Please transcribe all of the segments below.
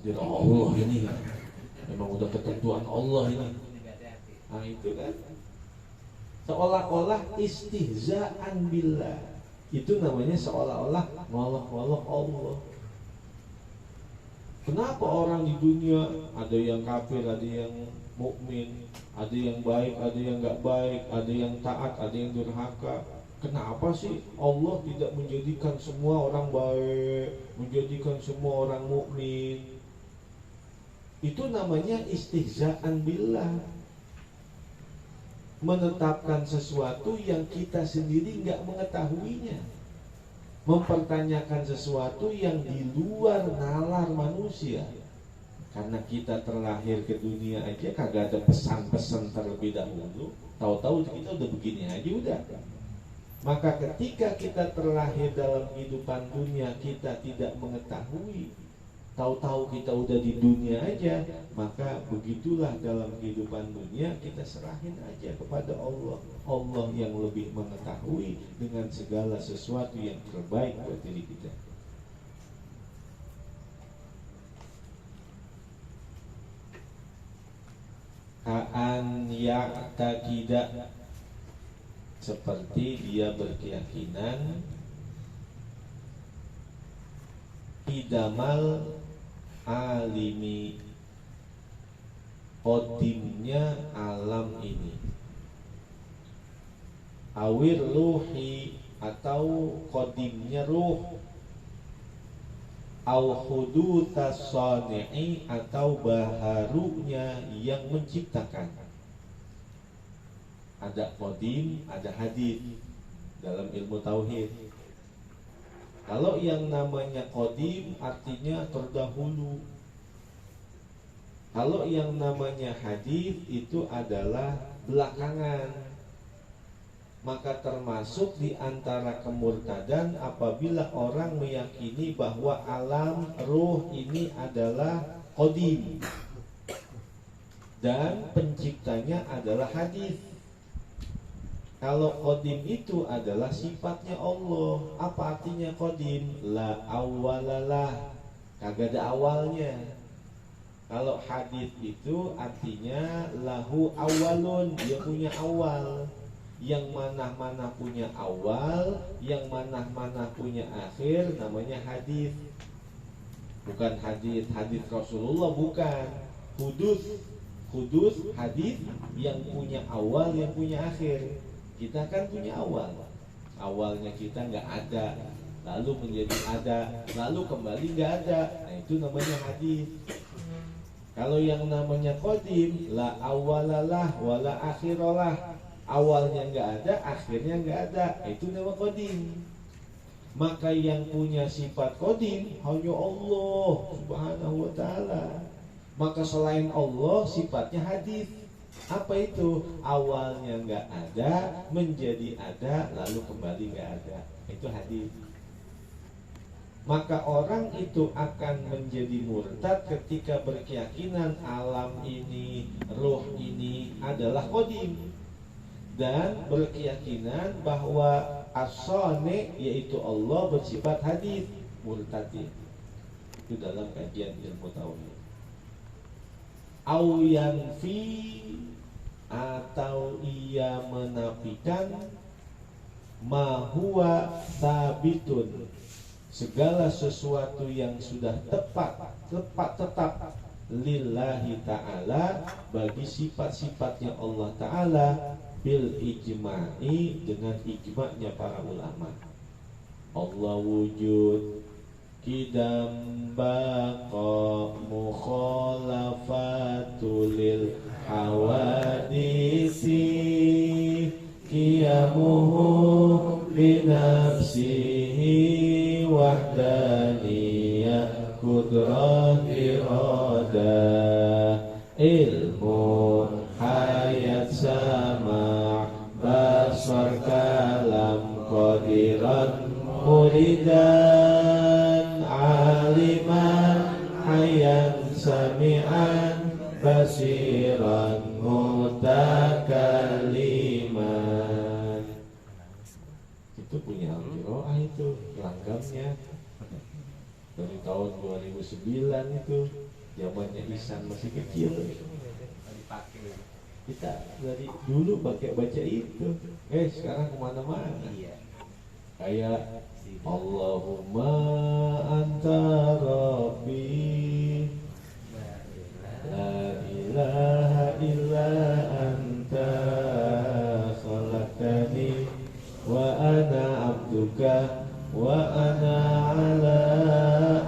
takdir Allah ini kan. Memang udah ketentuan Allah ini. Nah itu kan seolah-olah istihza'an billah. Itu namanya seolah-olah ngolok-ngolok Allah. Kenapa orang di dunia ada yang kafir, ada yang mukmin, ada yang baik, ada yang enggak baik, ada yang taat, ada yang durhaka? Kenapa sih Allah tidak menjadikan semua orang baik, menjadikan semua orang mukmin? Itu namanya istihza'an billah. Menetapkan sesuatu yang kita sendiri enggak mengetahuinya. Mempertanyakan sesuatu yang di luar nalar manusia. Karena kita terlahir ke dunia aja kagak ada pesan-pesan terlebih dahulu. Tahu-tahu kita udah begini aja udah. Maka ketika kita terlahir dalam kehidupan dunia kita tidak mengetahui, tahu-tahu kita udah di dunia aja, maka begitulah dalam kehidupan dunia kita serahin aja kepada Allah. Allah yang lebih mengetahui dengan segala sesuatu yang terbaik buat diri kita. Ka'an ya'taqidah, seperti dia berkeyakinan idamal alimi, qadimnya alam ini, awir ruhi, atau qadimnya ruh, au hudutas sani'i, atau baharunya yang menciptakan. Ada qadim, ada hadith dalam ilmu tauhid. Kalau yang namanya qadim artinya terdahulu. Kalau yang namanya hadith itu adalah belakangan. Maka termasuk di antara kemurtadan apabila orang meyakini bahwa alam ruh ini adalah qadim dan penciptanya adalah hadith. Kalau qadim itu adalah sifatnya Allah. Apa artinya qadim? La awwalalah, kagak ada awalnya. Kalau hadith itu artinya lahu awalun, dia punya awal. Yang mana-mana punya awal, yang mana-mana punya akhir, namanya hadith. Bukan hadith Rasulullah, bukan. Hudus hadith yang punya awal, yang punya akhir. Kita kan punya awal. Awalnya kita nggak ada, lalu menjadi ada, lalu kembali nggak ada. Nah itu namanya hadis. Kalau yang namanya qadim, la awalalah wala akhiralah, awalnya nggak ada, akhirnya nggak ada. Itu nama qadim. Maka yang punya sifat qadim hanya Allah Subhanahu wa ta'ala. Maka selain Allah sifatnya hadis. Apa itu? Awalnya nggak ada, menjadi ada, lalu kembali nggak ada. Itu hadis. Maka orang itu akan menjadi murtad ketika berkeyakinan alam ini, ruh ini adalah qadim, dan berkeyakinan bahwa as-sani, yaitu Allah, bersifat hadis. Murtad itu dalam kajian ilmu tauhid. Au yanfi, atau ia menafikan ma huwa sabitun, segala sesuatu yang sudah tetap lillahi ta'ala, bagi sifat-sifatnya Allah ta'ala, bil ijma'i, dengan ijma'nya para ulama. Allah wujud, kidam baqa, mukhalafatul lil hawadisi, qiyamuhu binafsihi wahdaniyah kudrah iradah, ilmu hayat sama basar kalam qadiran muridan aliman hayan sami'an basiran mutakaliman. Itu punya al-qiraah, itu langgamnya. dari tahun 2009 itu zamannya Ihsan masih kecil. Kita dari dulu pakai baca itu. Sekarang kemana-mana. Kayak Allahumma anta rabbi la ilaha illa anta khalaqtani wa ana abduka wa ana ala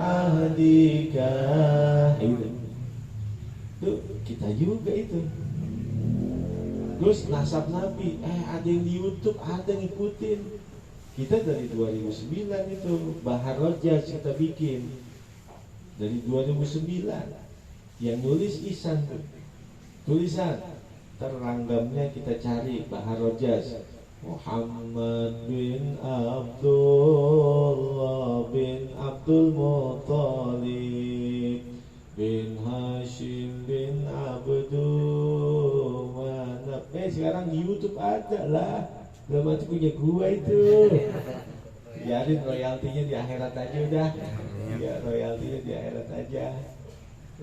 ahdika. Itu kita juga itu. Terus nasab Nabi, ada yang di YouTube, ada yang ngikutin. Kita dari 2009 itu Bahar Rojaz kita bikin dari 2009. Yang nulis Ihsan tuh. Tulisan teranggamnya kita cari Bahar Rojaz. Muhammad bin Abdullah bin Abdul Muttalib bin Hashim bin Abdul Manaf. Sekarang di YouTube ada lah. Belum mati punya gua itu. Biarin royaltinya di akhirat aja udah. Ya royaltinya di akhirat aja.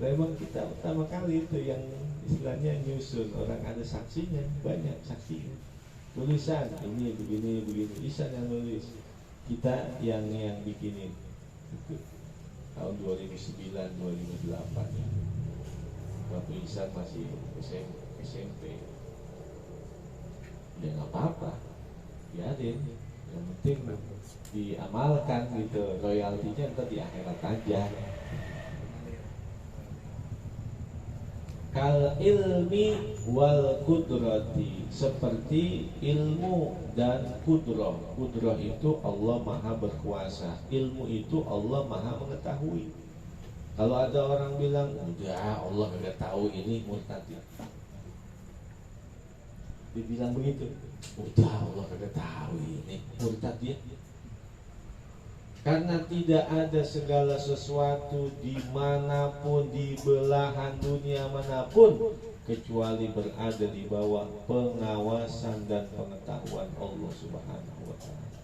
Memang kita pertama kali itu yang istilahnya nyusun, orang ada saksinya, banyak saksinya. Tulisan ini begini Ihsan yang nulis, kita yang bikinin. Itu tahun 2009 2008 ya. Waktu Ihsan masih SMP. Ya nggak apa-apa, biarin. Yang penting diamalkan gitu, royaltinya ntar di akhirat aja. Kal ilmi wal kudrati, seperti ilmu dan kudroh. Kudroh itu Allah maha berkuasa, ilmu itu Allah maha mengetahui. Kalau ada orang bilang udah Allah nggak tahu, ini murtad. Dibilang begitu, udah Allah nggak tahu, ini murtad dia. Karena tidak ada segala sesuatu dimanapun, di belahan dunia manapun, kecuali berada di bawah pengawasan dan pengetahuan Allah Subhanahu wa Ta'ala.